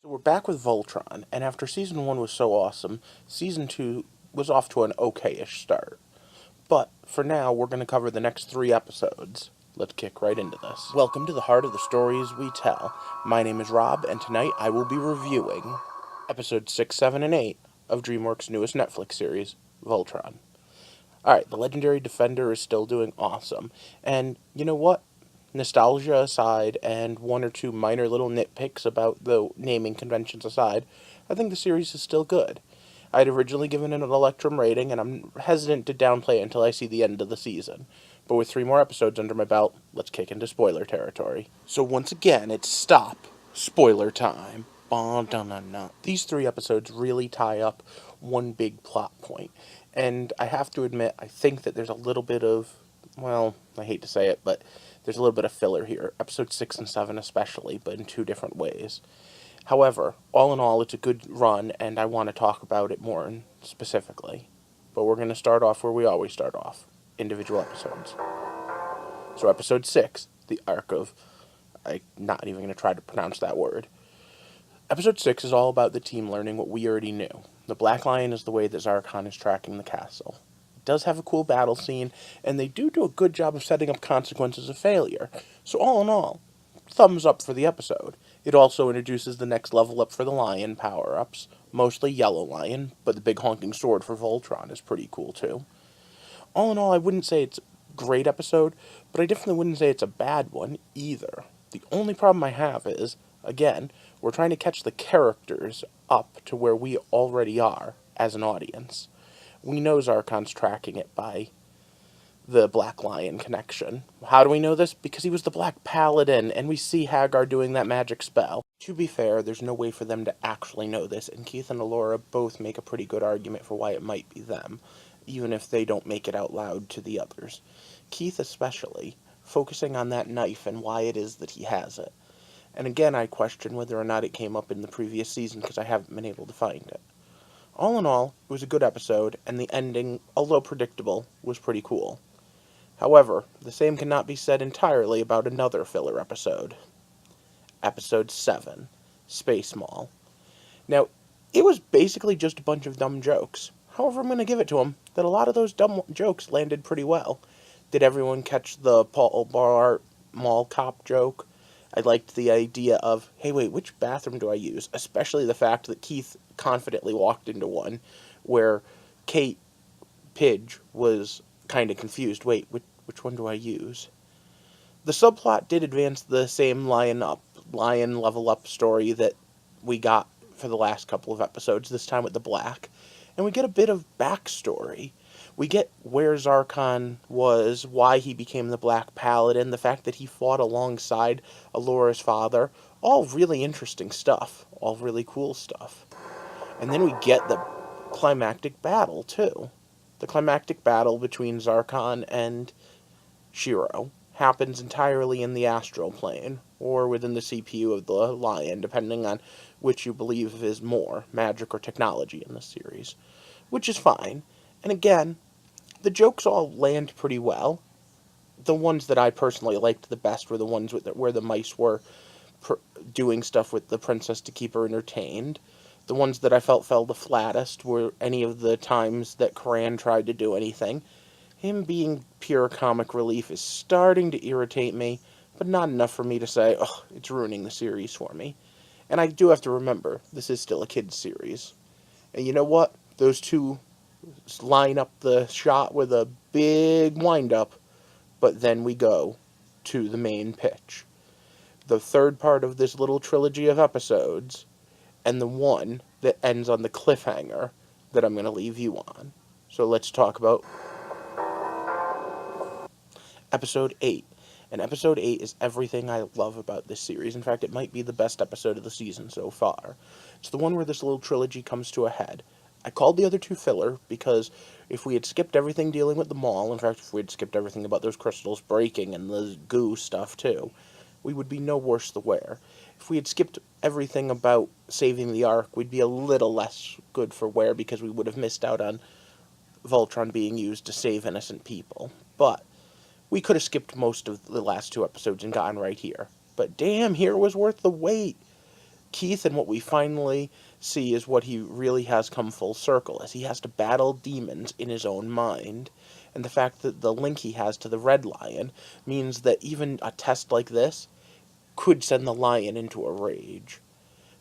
So we're back with Voltron, and after Season 1 was so awesome, Season 2 was off to an okay-ish start. But, for now, we're going to cover the next 3 episodes. Let's kick right into this. Welcome to the heart of the stories we tell. My name is Rob, and tonight I will be reviewing Episodes 6, 7, and 8 of DreamWorks' newest Netflix series, Voltron. Alright, the Legendary Defender is still doing awesome, and you know what? Nostalgia aside, and one or two minor little nitpicks about the naming conventions aside, I think the series is still good. I'd originally given it an Electrum rating, and I'm hesitant to downplay it until I see the end of the season. But with 3 more episodes under my belt, let's kick into spoiler territory. So once again, it's stop. Spoiler time. These 3 episodes really tie up one big plot point. And I have to admit, I think that there's a little bit of, well, I hate to say it, but there's a little bit of filler here. Episodes 6 and 7 especially, but in 2 different ways. However, all in all, it's a good run, and I want to talk about it more specifically. But we're going to start off where we always start off, individual episodes. So episode 6, the arc of... I'm not even going to try to pronounce that word. Episode 6 is all about the team learning what we already knew. The Black Lion is the way that Zarkon is tracking the castle. It does have a cool battle scene, and they do a good job of setting up consequences of failure. So all in all, thumbs up for the episode. It also introduces the next level up for the Lion power-ups, mostly Yellow Lion, but the big honking sword for Voltron is pretty cool too. All in all, I wouldn't say it's a great episode, but I definitely wouldn't say it's a bad one either. The only problem I have is, again, we're trying to catch the characters up to where we already are as an audience. We know Zarkon's tracking it by the Black Lion connection. How do we know this? Because he was the Black Paladin, and we see Hagar doing that magic spell. To be fair, there's no way for them to actually know this, and Keith and Alora both make a pretty good argument for why it might be them, even if they don't make it out loud to the others. Keith especially, focusing on that knife and why it is that he has it. And again, I question whether or not it came up in the previous season because I haven't been able to find it. All in all, it was a good episode, and the ending, although predictable, was pretty cool. However, the same cannot be said entirely about another filler episode. Episode 7, Space Mall. Now, it was basically just a bunch of dumb jokes. However, I'm going to give it to them that a lot of those dumb jokes landed pretty well. Did everyone catch the Paul Bar Mall cop joke? I liked the idea of, hey, wait, which bathroom do I use? Especially the fact that Keith confidently walked into one where Kate Pidge was kind of confused. Wait, which one do I use? The subplot did advance the same lion level up story that we got for the last couple of episodes, this time with the Black. And we get a bit of backstory. We get where Zarkon was, why he became the Black Paladin, the fact that he fought alongside Alora's father. All really interesting stuff. All really cool stuff. And then we get the climactic battle, too. The climactic battle between Zarkon and Shiro happens entirely in the astral plane, or within the CPU of the Lion, depending on which you believe is more, magic or technology in this series. Which is fine. And again, the jokes all land pretty well. The ones that I personally liked the best were the ones where the mice were doing stuff with the princess to keep her entertained. The ones that I felt fell the flattest were any of the times that Karan tried to do anything. Him being pure comic relief is starting to irritate me, but not enough for me to say, oh, it's ruining the series for me. And I do have to remember, this is still a kid's series. And you know what? Those two line up the shot with a big wind-up, but then we go to the main pitch. The third part of this little trilogy of episodes, and the one that ends on the cliffhanger that I'm going to leave you on. So let's talk about Episode 8. And Episode 8 is everything I love about this series. In fact, it might be the best episode of the season so far. It's the one where this little trilogy comes to a head. I called the other two filler because if we had skipped everything dealing with the mall, in fact, if we had skipped everything about those crystals breaking and the goo stuff too, we would be no worse the wear. If we had skipped everything about saving the Ark, we'd be a little less good for wear because we would have missed out on Voltron being used to save innocent people. But we could have skipped most of the last 2 episodes and gotten right here. But damn, here was worth the wait. Keith, and what we finally see is what he really has come full circle, as he has to battle demons in his own mind. And the fact that the link he has to the Red Lion means that even a test like this could send the lion into a rage.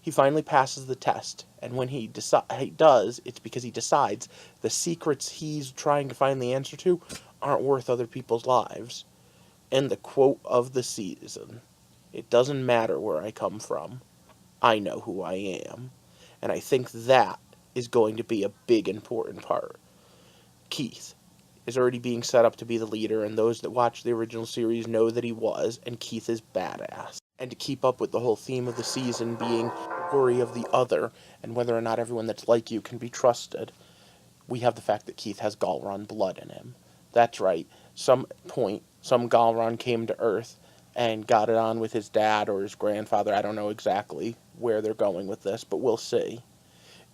He finally passes the test, and when he does, it's because he decides the secrets he's trying to find the answer to aren't worth other people's lives. And the quote of the season: "It doesn't matter where I come from. I know who I am." And I think that is going to be a big important part. Keith is already being set up to be the leader, and those that watch the original series know that he was, and Keith is badass. And to keep up with the whole theme of the season being worry of the other, and whether or not everyone that's like you can be trusted, we have the fact that Keith has Galron blood in him. That's right. Some Galron came to Earth and got it on with his dad or his grandfather. I don't know exactly where they're going with this, but we'll see.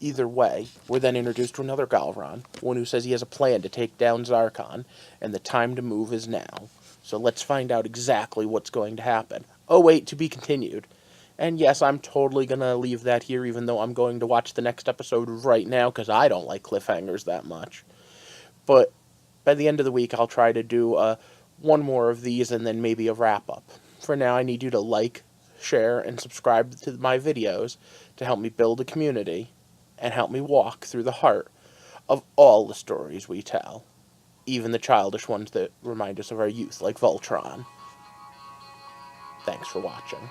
Either way, we're then introduced to another Galron, one who says he has a plan to take down Zarkon, and the time to move is now. So let's find out exactly what's going to happen. Oh wait, to be continued. And yes, I'm totally going to leave that here, even though I'm going to watch the next episode right now, because I don't like cliffhangers that much. But by the end of the week, I'll try to do one more of these and then maybe a wrap-up. For now, I need you to like, share, and subscribe to my videos to help me build a community and help me walk through the heart of all the stories we tell, even the childish ones that remind us of our youth, like Voltron. Thanks for watching.